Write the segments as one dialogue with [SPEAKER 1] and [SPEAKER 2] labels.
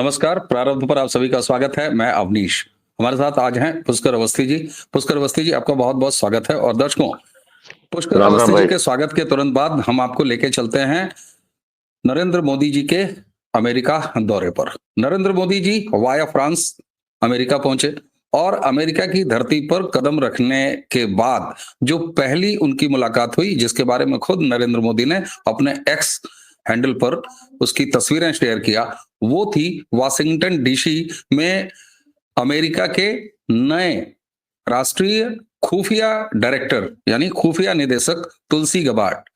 [SPEAKER 1] नमस्कार, प्रारंभ पर आप सभी का स्वागत है। मैं अवनीश। हमारे साथ आज हैं पुष्कर अवस्थी जी। पुष्कर अवस्थी जी, आपका बहुत-बहुत स्वागत है। और दर्शकों, पुष्कर
[SPEAKER 2] राम राम
[SPEAKER 1] अवस्थी जी
[SPEAKER 2] भाई।
[SPEAKER 1] के स्वागत के तुरंत बाद हम आपको लेके चलते हैं नरेंद्र मोदी जी के अमेरिका दौरे पर। Narendra Modi ji via France America पहुंचे और अमेरिका की धरती पर कदम रखने के बाद जो पहली उनकी मुलाकात हुई, जिसके बारे में खुद नरेंद्र मोदी ने अपने एक्स हैंडल पर उसकी तस्वीरें शेयर किया, वो थी वाशिंगटन डीसी में अमेरिका के नए राष्ट्रीय खुफिया डायरेक्टर यानी खुफिया निदेशक तुलसी गबार्ड।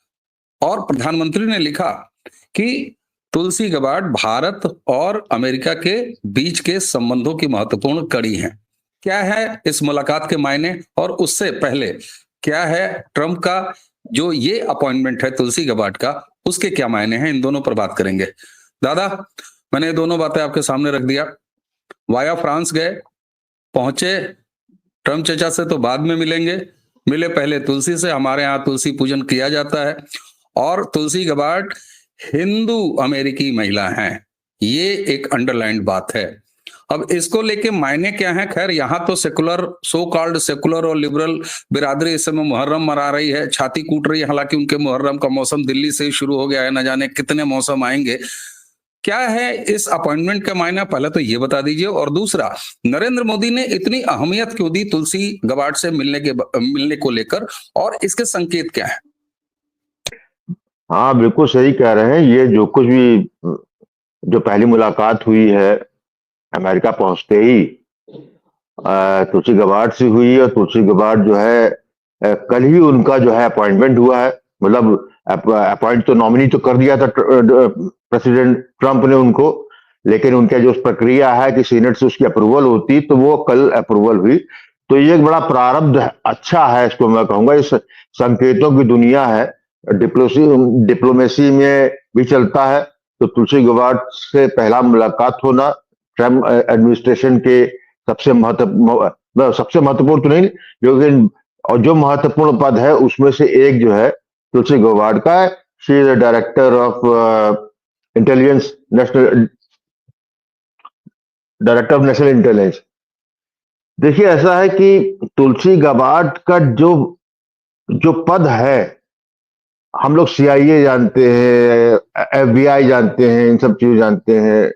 [SPEAKER 1] और प्रधानमंत्री ने लिखा कि तुलसी गबार्ड भारत और अमेरिका के बीच के संबंधों की महत्वपूर्ण कड़ी हैं। क्या है इस मुलाकात के मायने, और उससे पहले क्या है ट्रंप का जो ये अपॉइंटमेंट है तुलसी गबार्ड का, उसके क्या मायने हैं, इन दोनों पर बात करेंगे। दादा, मैंने ये दोनों बातें आपके सामने रख दिया। वाया फ्रांस गए, पहुंचे, ट्रंप चचा से तो बाद में मिलेंगे, मिले पहले तुलसी से। हमारे यहाँ तुलसी पूजन किया जाता है। और तुलसी गबार्ड हिंदू अमेरिकी महिला हैं, ये एक अंडरलाइंड बात है। अब इसको लेके मायने क्या है? खैर, यहाँ तो सेकुलर, सो कॉल्ड सेकुलर और लिबरल बिरादरी इस समय मुहर्रम मना रही है, छाती कूट रही है। हालांकि उनके मुहर्रम का मौसम दिल्ली से ही शुरू हो गया है, न जाने कितने मौसम आएंगे। क्या है इस अपॉइंटमेंट का मायना, पहले तो ये बता दीजिए। और दूसरा, नरेंद्र मोदी ने इतनी अहमियत क्यों दी तुलसी गबार्ड से मिलने को लेकर, और इसके संकेत क्या है?
[SPEAKER 2] हाँ, बिल्कुल सही कह रहे हैं। ये जो कुछ भी जो पहली मुलाकात हुई है अमेरिका पहुंचते ही तुलसी गबार्ड से हुई, और तुलसी गबार्ड जो है कल ही उनका जो है अपॉइंटमेंट हुआ है। मतलब अपॉइंट तो नॉमिनी तो कर दिया था प्रेसिडेंट ट्रंप ने उनको, लेकिन उनका जो प्रक्रिया है कि सीनेट से उसकी अप्रूवल होती, तो वो कल अप्रूवल हुई। तो ये एक बड़ा प्रारब्ध अच्छा है, इसको मैं कहूंगा। इस संकेतों की दुनिया है, डिप्लोमेसी में भी चलता है। तो तुलसी गबार्ड से पहला मुलाकात होना ट्रम्प एडमिनिस्ट्रेशन के सबसे महत्वपूर्ण तो नहीं, लेकिन और जो महत्वपूर्ण पद है उसमें से एक जो है तुलसी गबार्ड का है। She is the director of intelligence, national director of national intelligence. देखिए, ऐसा है कि तुलसी गबार्ड का जो जो पद है, हम लोग सीआईए जानते हैं, एफबीआई जानते हैं, इन सब चीजें जानते हैं।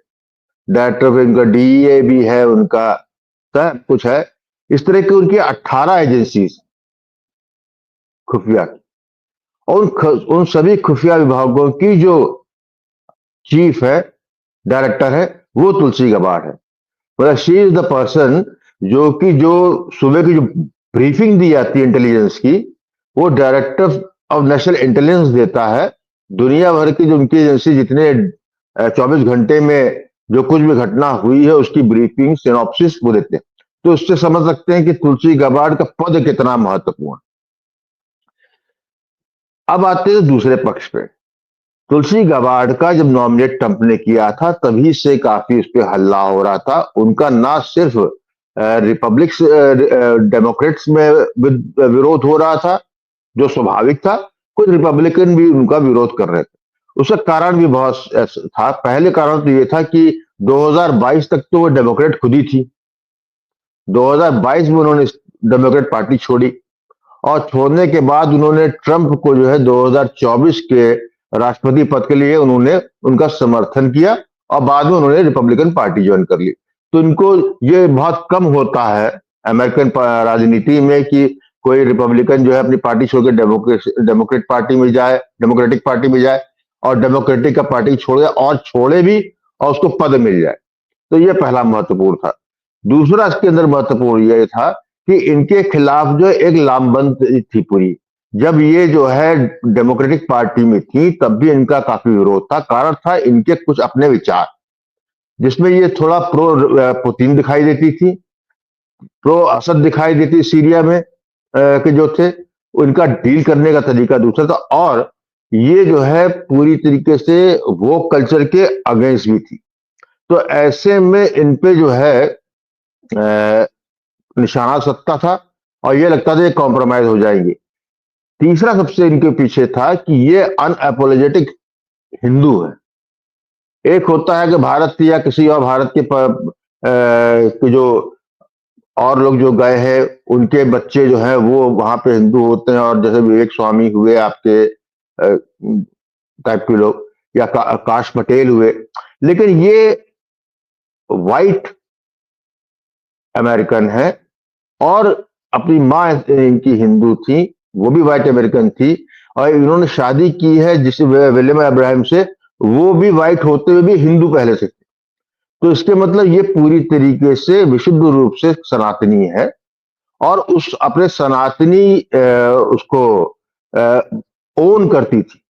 [SPEAKER 2] डायरेक्टर ऑफ इनका डीईए भी है, उनका सब कुछ है। इस तरह की उनकी 18 एजेंसीज खुफिया की, और उन सभी खुफिया विभागों की जो चीफ है, डायरेक्टर है, वो तुलसी गबार्ड है। मतलब शी इज द पर्सन जो सुबह की जो ब्रीफिंग दी जाती है इंटेलिजेंस की, वो डायरेक्टर ऑफ नेशनल इंटेलिजेंस देता है। दुनिया भर की जो उनकी एजेंसी जितने 24 घंटे में जो कुछ भी घटना हुई है उसकी ब्रीफिंग, सिनॉप्सिस वो देते हैं। तो उससे समझ सकते हैं कि तुलसी गबार्ड का पद कितना महत्वपूर्ण। अब आते हैं दूसरे पक्ष पे। तुलसी गबार्ड का जब नॉमिनेट ट्रंप ने किया था, तभी से काफी उस पर हल्ला हो रहा था। उनका ना सिर्फ रिपब्लिक्स डेमोक्रेट्स में विरोध हो रहा था, जो स्वाभाविक था, कुछ रिपब्लिकन भी उनका विरोध कर रहे थे। उसका कारण भी बहुत था। पहले कारण तो ये था कि 2022 तक तो वो डेमोक्रेट खुद ही थी। 2022 में उन्होंने डेमोक्रेट पार्टी छोड़ी, और छोड़ने के बाद उन्होंने ट्रंप को जो है 2024 के राष्ट्रपति पद के लिए उन्होंने उनका समर्थन किया, और बाद में उन्होंने रिपब्लिकन पार्टी ज्वाइन कर ली। तो इनको ये बहुत कम होता है अमेरिकन राजनीति में कि कोई रिपब्लिकन जो है अपनी पार्टी छोड़कर डेमोक्रेटिक पार्टी में जाए, और डेमोक्रेटिक का पार्टी छोड़े, और छोड़े भी, और उसको पद मिल जाए। तो ये पहला महत्वपूर्ण था। दूसरा इसके अंदर महत्वपूर्ण यह था कि इनके खिलाफ जो एक लामबंद थी पूरी। जब ये जो है डेमोक्रेटिक पार्टी में थी, तब भी इनका काफी विरोध था। कारण था इनके कुछ अपने विचार, जिसमें ये थोड़ा प्रो पुतिन दिखाई देती थी, प्रो असद दिखाई देती सीरिया में के जो थे, उनका डील करने का तरीका दूसरा था, और ये जो है पूरी तरीके से वो कल्चर के अगेंस्ट भी थी। तो ऐसे में इन पे जो है निशाना सत्ता था, और ये लगता था ये कॉम्प्रोमाइज हो जाएंगे। तीसरा सबसे इनके पीछे था कि ये अनअपोलोजेटिक हिंदू है। एक होता है कि भारत या किसी और भारत के जो और लोग जो गए हैं उनके बच्चे जो हैं वो वहां पे हिंदू होते हैं, और जैसे विवेक स्वामी हुए आपके टाइप के लोग, या आकाश पटेल हुए। लेकिन ये वाइट अमेरिकन है, और अपनी माँ इनकी हिंदू थी, वो भी वाइट अमेरिकन थी, और इन्होंने शादी की है जिस विलियम अब्राहम से, वो भी वाइट होते हुए भी हिंदू पहले से थे। तो इसके मतलब ये पूरी तरीके से विशुद्ध रूप से सनातनी है, और उस अपने सनातनी उसको ओन करती थी,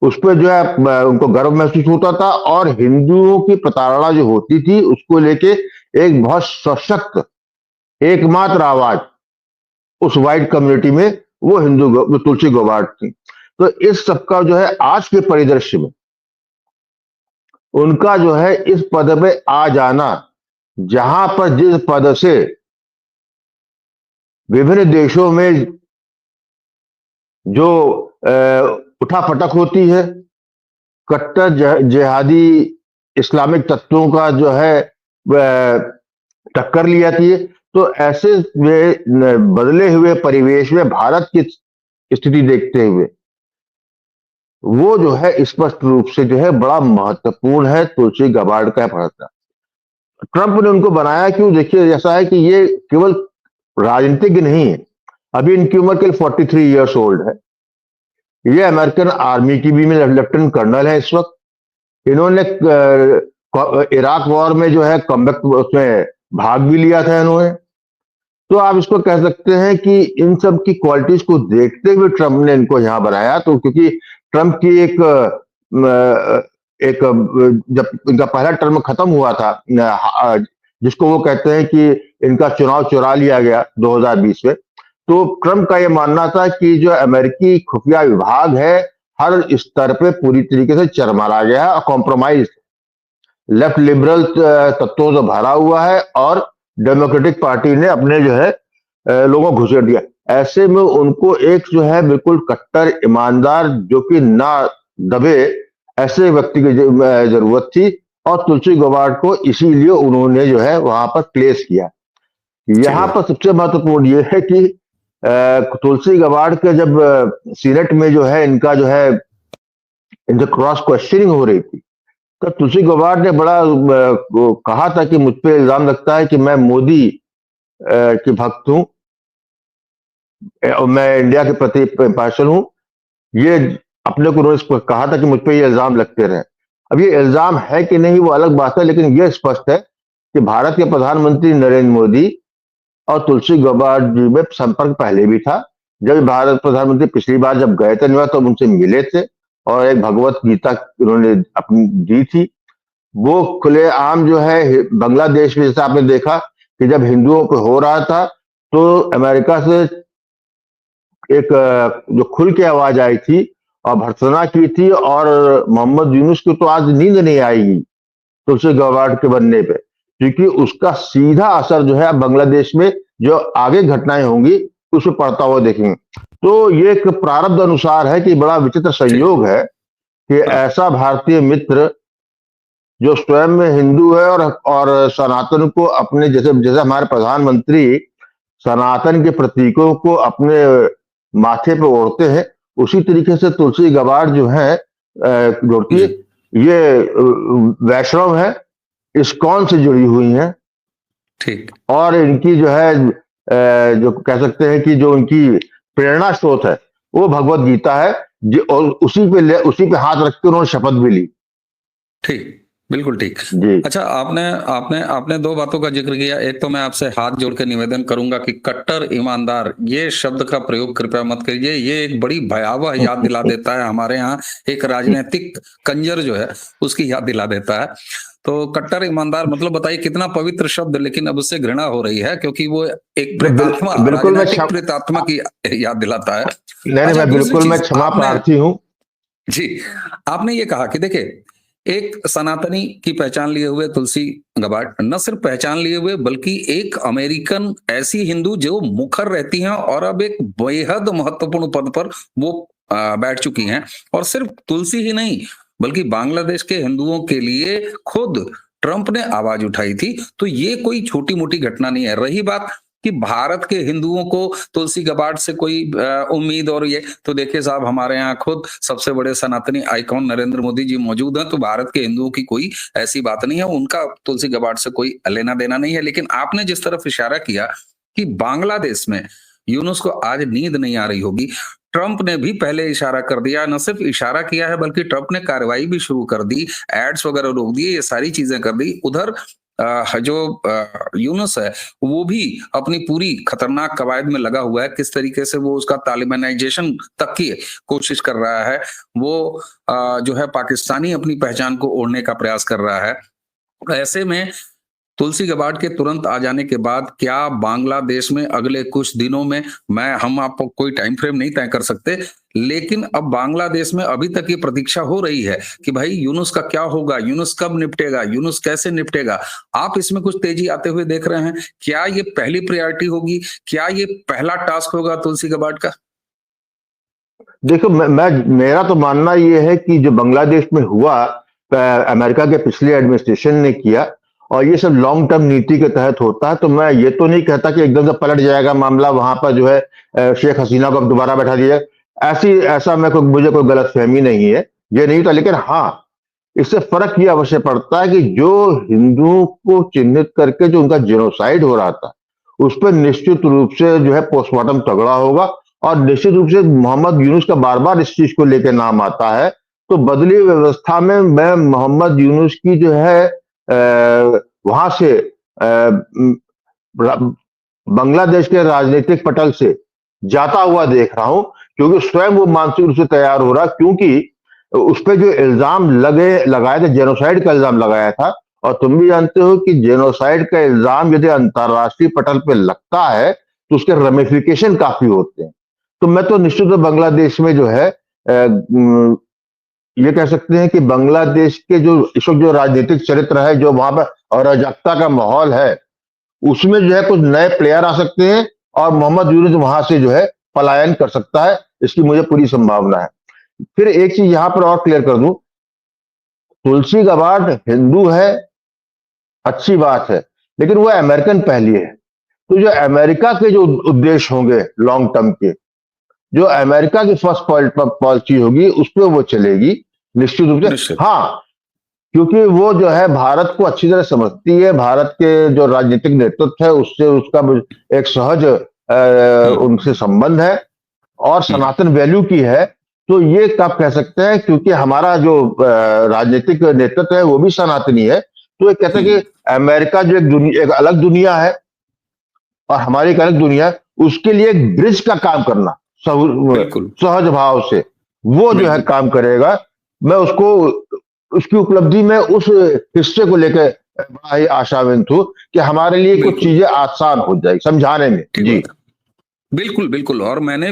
[SPEAKER 2] उस पर जो है उनको गर्व महसूस होता था, और हिंदुओं की प्रताड़ना जो होती थी उसको लेके एक बहुत सशक्त एकमात्र आवाज उस वाइट कम्युनिटी में वो जो तुलसी गौबार्ड थी। तो इस सबका जो है आज के परिदृश्य में उनका जो है इस पद पे आ जाना, जहां पर जिस पद से विभिन्न देशों में जो उठापटक होती है, कट्टर जिहादी इस्लामिक तत्वों का जो है टक्कर ली जाती है, तो ऐसे में बदले हुए परिवेश में भारत की स्थिति देखते हुए वो जो है स्पष्ट रूप से जो है बड़ा महत्वपूर्ण है तुलसी गबार्ड का फैसला। ट्रंप ने उनको बनाया क्यों? देखिए, ऐसा है कि ये केवल राजनीतिज्ञ नहीं है, अभी इनकी उम्र केवल 43 ईयर्स ओल्ड है। ये अमेरिकन आर्मी की भी में लेफ्टिनेंट कर्नल है इस वक्त। इन्होंने इराक वॉर में जो है कमबैक उसमें भाग भी लिया था इन्होंने। तो आप इसको कह सकते हैं कि इन सब की क्वालिटीज को देखते हुए ट्रंप ने इनको यहां बनाया। तो क्योंकि ट्रंप की एक जब इनका पहला टर्म खत्म हुआ था, जिसको वो कहते हैं कि इनका चुनाव चुरा लिया गया 2020 में, तो ट्रंप का ये मानना था कि जो अमेरिकी खुफिया विभाग है हर स्तर पे पूरी तरीके से चरमरा गया है और कॉम्प्रोमाइज, लेफ्ट लिबरल तत्वों से भरा हुआ है, और डेमोक्रेटिक पार्टी ने अपने जो है लोगों को घुसेड़ दिया। ऐसे में उनको एक जो है बिल्कुल कट्टर ईमानदार जो कि ना दबे ऐसे व्यक्ति की जरूरत थी, और तुलसी गबार्ड को इसीलिए उन्होंने जो है वहां पर प्लेस किया। यहाँ पर सबसे महत्वपूर्ण ये है कि तुलसी गबार्ड के जब सीनेट में जो है इनका जो है इनसे क्रॉस क्वेश्चनिंग हो रही थी, तो तुलसी गबार्ड ने बड़ा कहा था कि मुझ पे इल्जाम लगता है कि मैं मोदी की भक्त हूं, मैं इंडिया के प्रति पैशन हूं। ये अपने को उन्होंने कहा था कि मुझ पे ये इल्जाम लगते रहे। अब ये इल्जाम है कि नहीं वो अलग बात है, लेकिन ये स्पष्ट है कि भारत के प्रधानमंत्री नरेंद्र मोदी और तुलसी गबार्ड जी में संपर्क पहले भी था। जब भारत प्रधानमंत्री पिछली बार जब गए थे न्यूयॉर्क, तो उनसे मिले थे और एक भगवत गीता उन्होंने अपनी दी थी। वो खुलेआम जो है बांग्लादेश में, जैसे आपने देखा कि जब हिंदुओं पे हो रहा था, तो अमेरिका से एक जो खुल के आवाज आई थी और भर्त्सना की थी, और मोहम्मद यूनुस को तो आज नींद नहीं आएगी तुलसी गबार्ड के बनने पे, क्योंकि उसका सीधा असर जो है बांग्लादेश में जो आगे घटनाएं होंगी उसमें पड़ता हुआ देखेंगे। तो ये एक प्रारब्ध अनुसार है कि बड़ा विचित्र संयोग है कि ऐसा भारतीय मित्र जो स्वयं में हिंदू है और सनातन को अपने, जैसे जैसे हमारे प्रधानमंत्री सनातन के प्रतीकों को अपने माथे पे ओढ़ते हैं, उसी तरीके से तुलसी गबार्ड जो है जोड़ती है, ये वैष्णव है, इस्कॉन से जुड़ी हुई हैं।
[SPEAKER 1] ठीक।
[SPEAKER 2] और इनकी जो है जो कह सकते हैं कि जो उनकी प्रेरणा स्रोत है वो भगवत गीता है, और उसी पे हाथ रख के उन्होंने शपथ भी ली।
[SPEAKER 1] ठीक, बिल्कुल ठीक।
[SPEAKER 2] जी।
[SPEAKER 1] अच्छा, आपने आपने आपने दो बातों का जिक्र किया। एक तो मैं आपसे हाथ जोड़ के निवेदन करूंगा कि कट्टर ईमानदार, ये शब्द का प्रयोग कृपया मत करिए। ये एक बड़ी भयावह याद दिला देता है, हमारे यहाँ एक राजनीतिक कंजर जो है उसकी याद दिला देता है। तो कट्टर ईमानदार मतलब बताइए कितना पवित्र शब्द, लेकिन अब उससे घृणा हो रही है क्योंकि वो एक प्रेतात्मा, राजनीतिक प्रेतात्मा की याद दिलाता है।
[SPEAKER 2] नहीं, मैं बिल्कुल मैं क्षमा प्रार्थी हूँ।
[SPEAKER 1] जी, आपने ये कहा कि देखिए, एक सनातनी की पहचान लिए हुए तुलसी गबार्ड न सिर्फ पहचान लिए हुए, बल्कि एक अमेरिकन ऐसी हिंदू जो मुखर रहती हैं और अब एक बेहद महत्वपूर्ण पद पर वो बैठ चुकी हैं। और सिर्फ तुलसी ही नहीं, बल्कि बांग्लादेश के हिंदुओं के लिए खुद ट्रंप ने आवाज उठाई थी। तो ये कोई छोटी मोटी घटना नहीं है। रही बात कि भारत के हिंदुओं को तुलसी गबार्ड से कोई उम्मीद, और ये तो देखिए साहब, हमारे यहाँ खुद सबसे बड़े सनातनी आइकॉन नरेंद्र मोदी जी मौजूद हैं, तो भारत के हिंदुओं की कोई ऐसी बात नहीं है, उनका तुलसी गबार्ड से कोई लेना देना नहीं है। लेकिन आपने जिस तरफ इशारा किया कि बांग्लादेश में यूनुस को आज नींद नहीं आ रही होगी, ट्रंप ने भी पहले इशारा कर दिया, न सिर्फ इशारा किया है बल्कि ट्रंप ने कार्रवाई भी शुरू कर दी, एड्स वगैरह रोक दिए, ये सारी चीजें कर दी। उधर जो यूनुस है वो भी अपनी पूरी खतरनाक कवायद में लगा हुआ है, किस तरीके से वो उसका तालिबानाइजेशन तक की कोशिश कर रहा है, वो जो है पाकिस्तानी अपनी पहचान को ओढ़ने का प्रयास कर रहा है। ऐसे में तुलसी गबार्ड के तुरंत आ जाने के बाद क्या बांग्लादेश में अगले कुछ दिनों में, हम आपको कोई टाइम फ्रेम नहीं तय कर सकते, लेकिन अब बांग्लादेश में अभी तक ये प्रतीक्षा हो रही है कि भाई यूनुस का क्या होगा, यूनुस कब निपटेगा, यूनुस कैसे निपटेगा। आप इसमें कुछ तेजी आते हुए देख रहे हैं? क्या ये पहली प्रायोरिटी होगी? क्या ये पहला टास्क होगा तुलसी गबार्ड का?
[SPEAKER 2] देखो, मेरा तो मानना ये है कि जो बांग्लादेश में हुआ, अमेरिका के पिछले एडमिनिस्ट्रेशन ने किया, और ये सब लॉन्ग टर्म नीति के तहत होता है। तो मैं ये तो नहीं कहता कि एकदम से पलट जाएगा मामला, वहां पर जो है शेख हसीना को अब दोबारा बैठा दिया, ऐसा मुझे कोई गलतफहमी नहीं है, ये नहीं था। लेकिन हाँ, इससे फर्क ये अवश्य पड़ता है कि जो हिंदुओं को चिन्हित करके जो उनका जेनोसाइड हो रहा था, उस पर निश्चित रूप से जो है पोस्टमार्टम तगड़ा होगा, और निश्चित रूप से मोहम्मद यूनुस का बार बार इस चीज को लेकर नाम आता है। तो बदली व्यवस्था में मैं मोहम्मद यूनुस की जो है वहां से बांग्लादेश के राजनीतिक पटल से जाता हुआ देख रहा हूं, क्योंकि स्वयं वो मानसिक रूप से तैयार हो रहा, क्योंकि उस पर जो इल्जाम लगाए थे, जेनोसाइड का इल्जाम लगाया था, और तुम भी जानते हो कि जेनोसाइड का इल्जाम यदि अंतर्राष्ट्रीय पटल पे लगता है तो उसके रेमिफिकेशन काफी होते हैं। तो मैं तो निश्चित रूप बांग्लादेश में जो है ये कह सकते हैं कि बांग्लादेश के जो इस वक्त जो राजनीतिक चरित्र है, जो वहां पर अराजकता का माहौल है, उसमें जो है कुछ नए प्लेयर आ सकते हैं, और मोहम्मद यूनुस वहां से जो है पलायन कर सकता है, इसकी मुझे पूरी संभावना है। फिर एक चीज यहां पर और क्लियर कर दूं, तुलसी गबार्ड हिंदू है, अच्छी बात है, लेकिन वह अमेरिकन पहली है। तो जो अमेरिका के जो उद्देश्य होंगे लॉन्ग टर्म के, जो अमेरिका की फर्स्ट पॉलिसी होगी, उस पर वो चलेगी निश्चित रूप से। हाँ, क्योंकि वो जो है भारत को अच्छी तरह समझती है, भारत के जो राजनीतिक नेतृत्व है उससे उसका एक सहज उनसे संबंध है, और सनातन वैल्यू की है। तो ये कब कह सकते हैं, क्योंकि हमारा जो राजनीतिक नेतृत्व है वो भी सनातनी है। तो ये कहते हैं कि अमेरिका जो एक अलग दुनिया है और हमारी एक अलग दुनिया है, उसके लिए एक ब्रिज का काम करना सहज भाव से वो जो है काम करेगा। मैं उसको उसकी उपलब्धि में उस हिस्से को लेकर बड़ा ही आशावान हूं कि हमारे लिए कुछ चीजें आसान हो जाएगी समझाने में। जी
[SPEAKER 1] बिल्कुल बिल्कुल। और मैंने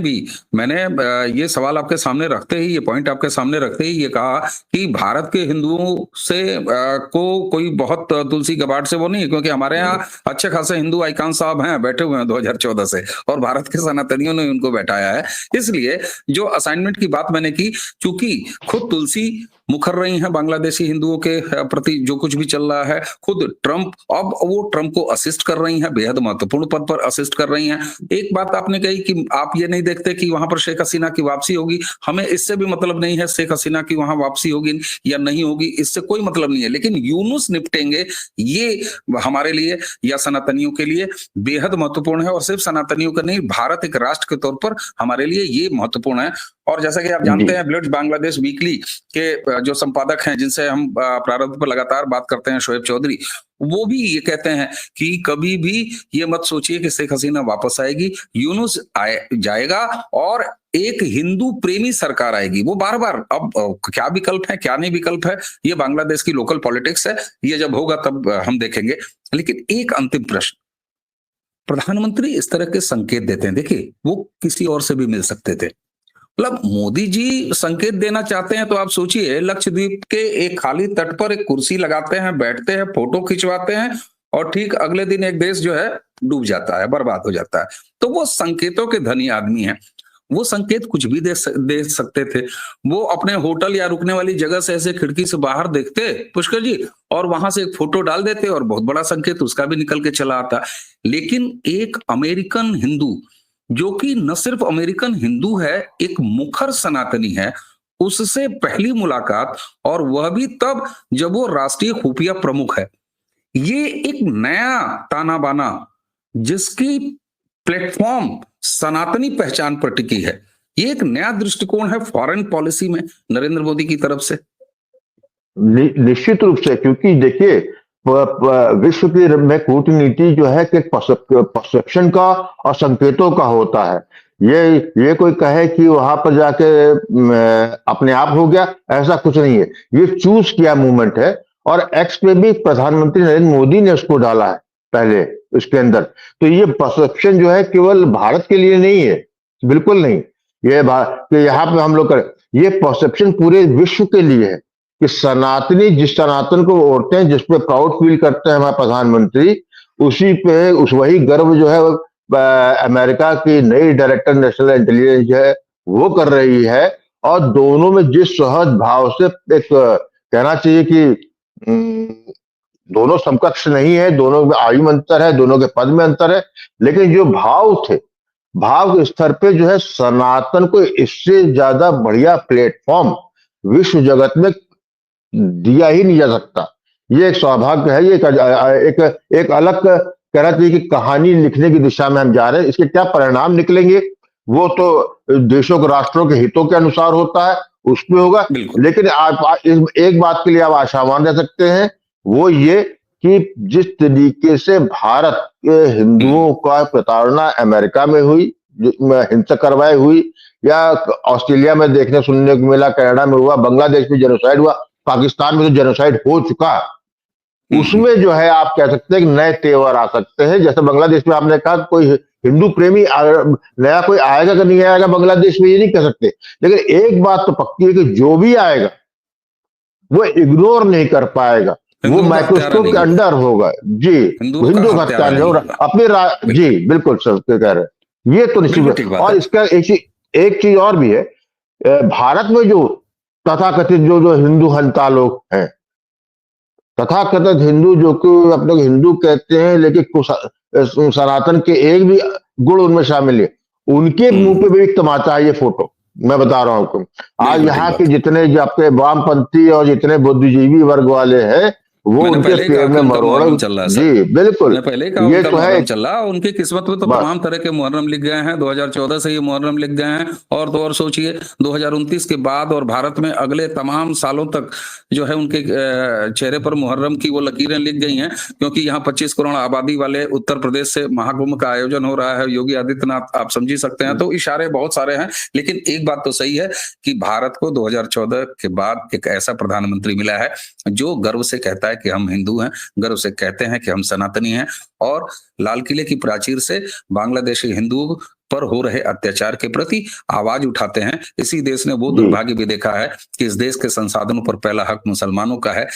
[SPEAKER 1] ये सवाल आपके सामने रखते ही, ये पॉइंट आपके सामने रखते ही ये कहा कि भारत के हिंदुओं से को कोई बहुत तुलसी गबार्ड से वो नहीं है, क्योंकि हमारे यहाँ अच्छे खासे हिंदू आइकान साहब हैं, बैठे हुए हैं 2014 से, और भारत के सनातनियों ने उनको बैठाया है। इसलिए जो असाइनमेंट की बात मैंने की, चूंकि खुद तुलसी मुखर रही हैं बांग्लादेशी हिंदुओं के प्रति जो कुछ भी चल रहा है, खुद ट्रंप, अब वो ट्रंप को असिस्ट कर रही हैं, बेहद महत्वपूर्ण पद पर असिस्ट कर रही हैं। एक बात आपने कही कि आप ये नहीं देखते कि वहां पर शेख हसीना की वापसी होगी, हमें इससे भी मतलब नहीं है शेख हसीना की वहां वापसी होगी या नहीं होगी, इससे कोई मतलब नहीं है, लेकिन यूनुस निपटेंगे, ये हमारे लिए या सनातनियों के लिए बेहद महत्वपूर्ण है। और सिर्फ सनातनियों का नहीं, भारत एक राष्ट्र के तौर पर हमारे लिए ये महत्वपूर्ण है। और जैसा कि आप जानते हैं, ब्लड बांग्लादेश वीकली के जो संपादक हैं, जिनसे हम प्रारंभ पर लगातार बात करते हैं, शोएब चौधरी, वो भी ये कहते हैं कि कभी भी ये मत सोचिए कि शेख हसीना वापस आएगी, यूनुस जाएगा और एक हिंदू प्रेमी सरकार आएगी। वो बार बार, अब क्या विकल्प है क्या नहीं विकल्प है, ये बांग्लादेश की लोकल पॉलिटिक्स है, ये जब होगा तब हम देखेंगे। लेकिन एक अंतिम प्रश्न, प्रधानमंत्री इस तरह के संकेत देते हैं, देखिए वो किसी और से भी मिल सकते थे, मतलब मोदी जी संकेत देना चाहते हैं तो आप सोचिए, लक्षद्वीप के एक खाली तट पर एक कुर्सी लगाते हैं, बैठते हैं, फोटो खिंचवाते हैं, और ठीक अगले दिन एक देश जो है डूब जाता है, बर्बाद हो जाता है। तो वो संकेतों के धनी आदमी हैं। वो संकेत कुछ भी दे सकते थे। वो अपने होटल या रुकने वाली जगह से ऐसे खिड़की से बाहर देखते पुष्कर जी, और वहां से एक फोटो डाल देते और बहुत बड़ा संकेत उसका भी निकल के चला आता। लेकिन एक अमेरिकन हिंदू, जो कि न सिर्फ अमेरिकन हिंदू है, एक मुखर सनातनी है, उससे पहली मुलाकात, और वह भी तब जब वो राष्ट्रीय खुफिया प्रमुख है। ये एक नया ताना बाना, जिसकी प्लेटफॉर्म सनातनी पहचान पर टिकी है। ये एक नया दृष्टिकोण है फॉरेन पॉलिसी में नरेंद्र मोदी की तरफ से।
[SPEAKER 2] निश्चित रूप से, क्योंकि देखिए विश्व की में कूटनीति जो है कि परसेप्शन का और संकेतों का होता है। ये कोई कहे कि वहां पर जाके अपने आप हो गया, ऐसा कुछ नहीं है। ये चूज किया मूवमेंट है, और एक्स पे भी प्रधानमंत्री नरेंद्र मोदी ने उसको डाला है पहले इसके अंदर। तो ये परसेप्शन जो है केवल भारत के लिए नहीं है, बिल्कुल नहीं। ये कि यहाँ पे हम लोग करें, ये परसेप्शन पूरे विश्व के लिए है कि सनातनी जिस सनातन को ओढ़ते हैं, जिस पे प्राउड फील करते हैं हमारे प्रधानमंत्री, उसी पे वही गर्व जो है अमेरिका की नई डायरेक्टर नेशनल इंटेलिजेंस है वो कर रही है। और दोनों में जिस सहज भाव से एक कहना चाहिए कि दोनों समकक्ष नहीं है, दोनों में आयु में अंतर है, दोनों के पद में अंतर है, लेकिन जो भाव थे, भाव के स्तर पे जो है सनातन को इससे ज्यादा बढ़िया प्लेटफॉर्म विश्व जगत में दिया ही नहीं जा सकता। ये एक सौभाग्य है। ये एक अलग कहना चाहिए कि कहानी लिखने की दिशा में हम जा रहे हैं। इसके क्या परिणाम निकलेंगे वो तो देशों के राष्ट्रों के हितों के अनुसार होता है, उसमें होगा। लेकिन आप एक बात के लिए आप आशावान रह सकते हैं, वो ये कि जिस तरीके से भारत के हिंदुओं का प्रताड़ना अमेरिका में हुई, हिंसक कार्रवाई हुई, या ऑस्ट्रेलिया में देखने सुनने को मिला, कनाडा में हुआ, बांग्लादेश में जेनोसाइड हुआ, पाकिस्तान में तो जेनोसाइड हो चुका, उसमें जो है आप कह सकते हैं कि नए तेवर आ सकते हैं। जैसे बांग्लादेश में आपने कहा कोई हिंदू प्रेमी नया कोई आएगा कि नहीं आएगा बांग्लादेश में, ये नहीं कह सकते। लेकिन एक बात तो पक्की है कि जो भी आएगा वो इग्नोर नहीं कर पाएगा, वो माइक्रोस्कोप के अंडर होगा। जी, हिंदू का हत्यारा होगा अपने जी बिल्कुल सर कह रहे हैं, ये तो निश्चित। और इसका एक चीज और भी है, भारत में जो तथाकथित जो हिंदू हंता लोग हैं, तथाकथित हिंदू जो कि अपने को हिंदू कहते हैं, लेकिन सनातन के एक भी गुण उनमें शामिल है, उनके मुंह पे भी एक तमाचा है ये फोटो। मैं बता रहा हूं आपको, आज यहाँ के जितने जो आपके वामपंथी और जितने बुद्धिजीवी वर्ग वाले हैं, वो उनके पेड़ में मरोड़ चल रहा है। जी बिल्कुल,
[SPEAKER 1] पहले का ये तो है चल रहा। उनकी किस्मत में तो तमाम तरह के मुहर्रम लिख गए हैं, 2014 से ये मुहर्रम लिख गए हैं। और तो और सोचिए 2029 के बाद और भारत में अगले तमाम सालों तक जो है उनके चेहरे पर मुहर्रम की वो लकीरें लिख गई हैं, क्योंकि यहाँ 25 करोड़ आबादी वाले उत्तर प्रदेश से महाकुंभ का आयोजन हो रहा है। योगी आदित्यनाथ आप समझी सकते हैं। तो इशारे बहुत सारे हैं, लेकिन एक बात तो सही है कि भारत को 2014 के बाद एक ऐसा प्रधानमंत्री मिला है जो गर्व से कहता है कि हम हिंदू हैं, गर्व से कहते हैं कि हम सनातनी हैं, और लाल किले की प्राचीर से बांग्लादेशी हिंदुओं पर हो रहे अत्याचार के प्रति आवाज उठाते हैं। इसी देश ने वो दुर्भाग्य भी देखा है कि इस देश के संसाधनों पर पहला हक मुसलमानों का है।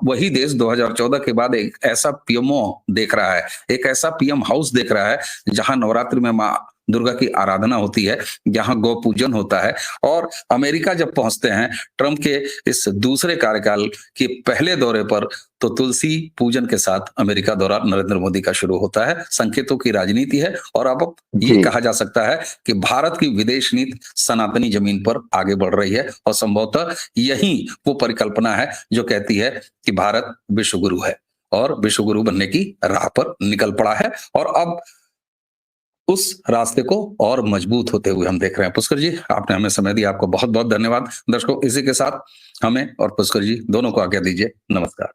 [SPEAKER 1] वही देश 2014 के बाद एक ऐसा पीएमओ देख रहा है, एक ऐसा पीएम हाउस देख रहा है जहां नवरात्रि में माँ दुर्गा की आराधना होती है, जहां गौ पूजन होता है। और अमेरिका जब पहुंचते हैं ट्रंप के इस दूसरे कार्यकाल के पहले दौरे पर, तो तुलसी पूजन के साथ अमेरिका दौरा नरेंद्र मोदी का शुरू होता है। संकेतों की राजनीति है, और अब ये कहा जा सकता है कि भारत की विदेश नीति सनातनी जमीन पर आगे बढ़ रही है, और संभवतः यही वो परिकल्पना है जो कहती है कि भारत विश्वगुरु है और विश्वगुरु बनने की राह पर निकल पड़ा है। और अब उस रास्ते को और मजबूत होते हुए हम देख रहे हैं। पुष्कर जी, आपने हमें समय दिया, आपको बहुत बहुत धन्यवाद। दर्शकों, इसी के साथ हमें और पुष्कर जी दोनों को आज्ञा दीजिए। नमस्कार।